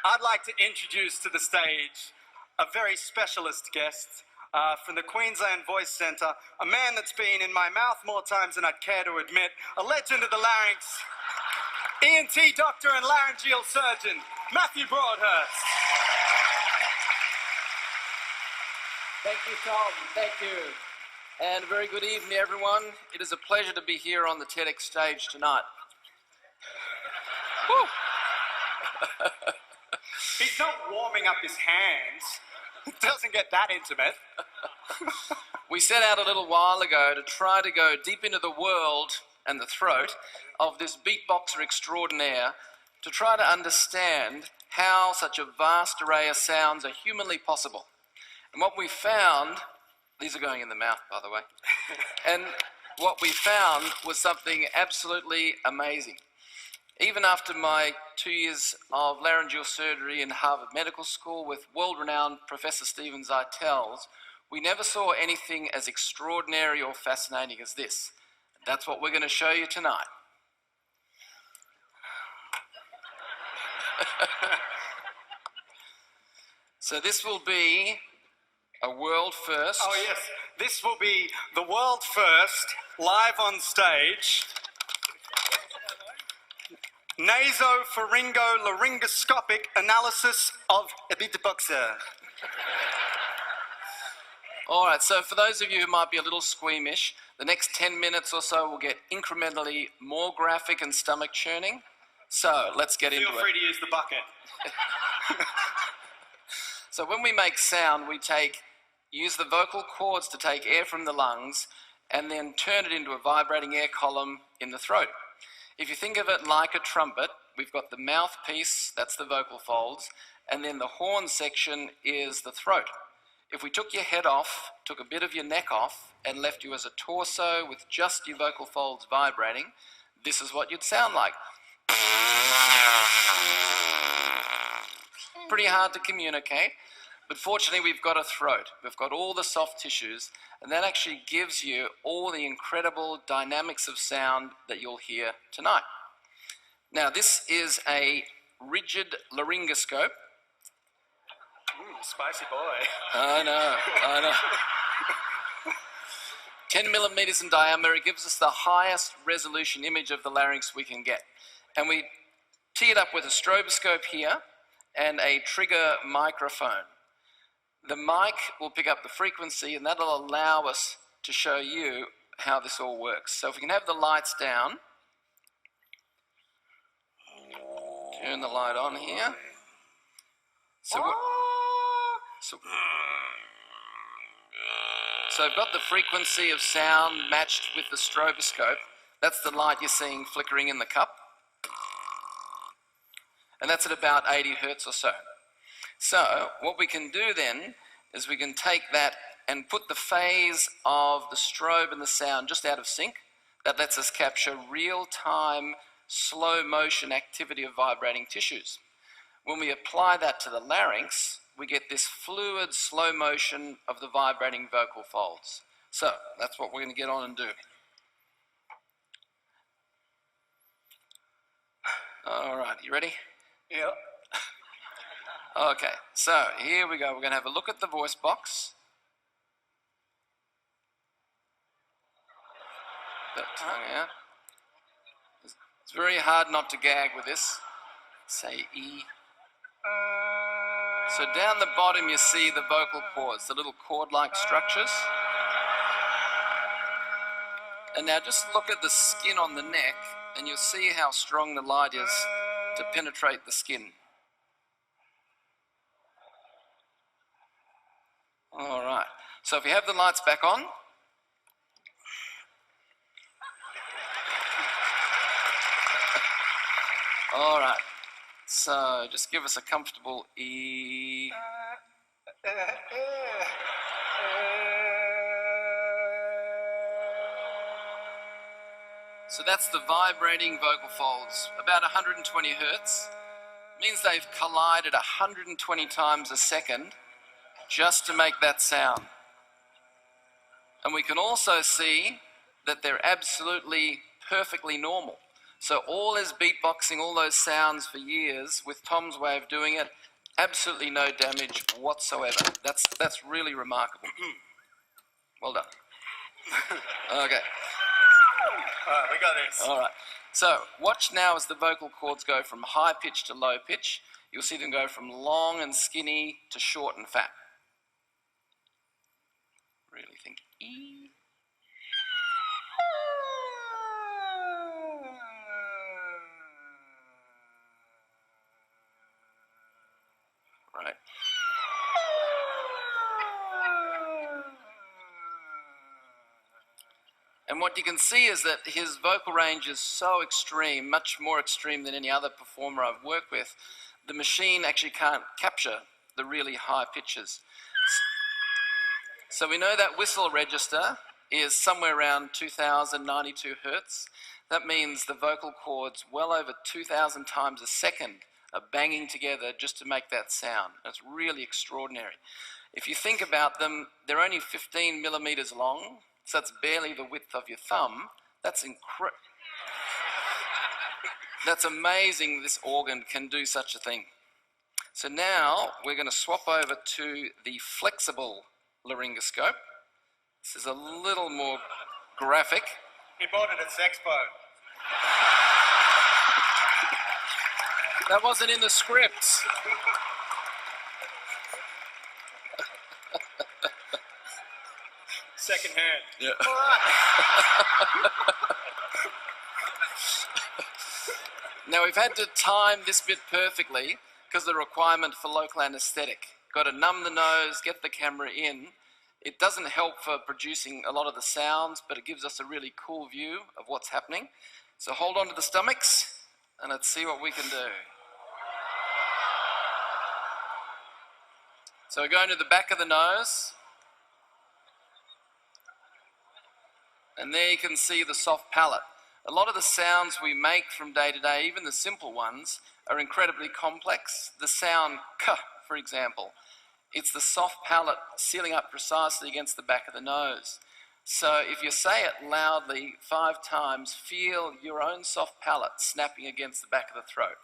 I'd like to introduce to the stage a very specialist guest from the Queensland Voice Centre, a man that's been in my mouth more times than I'd care to admit, a legend of the larynx, ENT doctor and laryngeal surgeon, Matthew Broadhurst. Thank you, Tom. Thank you. And a very good evening, everyone. It is a pleasure to be here on the TedX stage tonight. He's not warming up his hands. It doesn't get that intimate. We set out a little while ago to try to go deep into the world and the throat of this beatboxer extraordinaire to try to understand how such a vast array of sounds are humanly possible. And what we found, these are going in the mouth, by the way, and what we found was something absolutely amazing. Even after my 2 years of laryngeal surgery in Harvard Medical School with world-renowned Professor Stephen Zeitels, we never saw anything as extraordinary or fascinating as this. That's what we're going to show you tonight. So this will be a world first. Oh yes, this will be the world first, live on stage, nasopharyngo-laryngoscopic analysis of a beatboxer. All right, so for those of you who might be a little squeamish, the next 10 minutes or so will get incrementally more graphic and stomach churning. So let's get into it. Feel free to use the bucket. So when we make sound, we use the vocal cords to take air from the lungs and then turn it into a vibrating air column in the throat. If you think of it like a trumpet, we've got the mouthpiece, that's the vocal folds, and then the horn section is the throat. If we took your head off, took a bit of your neck off, and left you as a torso with just your vocal folds vibrating, this is what you'd sound like. Pretty hard to communicate, but fortunately we've got a throat. We've got all the soft tissues, and that actually gives you all the incredible dynamics of sound that you'll hear tonight. Now, this is a rigid laryngoscope. Spicy boy. I know. 10 millimeters in diameter. It gives us the highest resolution image of the larynx we can get. And we tee it up with a stroboscope here and a trigger microphone. The mic will pick up the frequency, and that'll allow us to show you how this all works. So if we can have the lights down, turn the light on here. So I've got the frequency of sound matched with the stroboscope. That's the light you're seeing flickering in the cup. And that's at about 80 hertz or so. So what we can do then is we can take that and put the phase of the strobe and the sound just out of sync. That lets us capture real-time, slow-motion activity of vibrating tissues. When we apply that to the larynx, we get this fluid, slow motion of the vibrating vocal folds. So that's what we're going to get on and do. All right, you ready? Yep. Okay, so here we go. We're going to have a look at the voice box. That tongue out. It's very hard not to gag with this. Say E. So down the bottom you see the vocal cords, the little cord-like structures. And now just look at the skin on the neck and you'll see how strong the light is to penetrate the skin. All right, so if you have the lights back on. All right, so just give us a comfortable E. So that's the vibrating vocal folds, about 120 hertz. Means they've collided 120 times a second just to make that sound. And we can also see that they're absolutely perfectly normal. So all his beatboxing, all those sounds for years, with Tom's way of doing it, absolutely no damage whatsoever. That's really remarkable. Well done. Okay. All right, we got this. All right. So watch now as the vocal cords go from high pitch to low pitch. You'll see them go from long and skinny to short and fat. Really think E. Right. And what you can see is that his vocal range is so extreme, much more extreme than any other performer I've worked with. The machine actually can't capture the really high pitches. So we know that whistle register is somewhere around 2092 hertz. That means the vocal cords well over 2,000 times a second are banging together just to make that sound. That's really extraordinary. If you think about them, they're only 15 millimeters long, so that's barely the width of your thumb. That's That's amazing this organ can do such a thing. So now we're going to swap over to the flexible laryngoscope. This is a little more graphic. He bought it at Sexpo. That wasn't in the scripts. Second hand. Yeah. All right. Now we've had to time this bit perfectly because of the requirement for local anaesthetic. Got to numb the nose, get the camera in. It doesn't help for producing a lot of the sounds, but it gives us a really cool view of what's happening. So hold on to the stomachs and let's see what we can do. So we're going to the back of the nose. And there you can see the soft palate. A lot of the sounds we make from day to day, even the simple ones, are incredibly complex. The sound k, for example, it's the soft palate sealing up precisely against the back of the nose. So if you say it loudly 5 times, feel your own soft palate snapping against the back of the throat.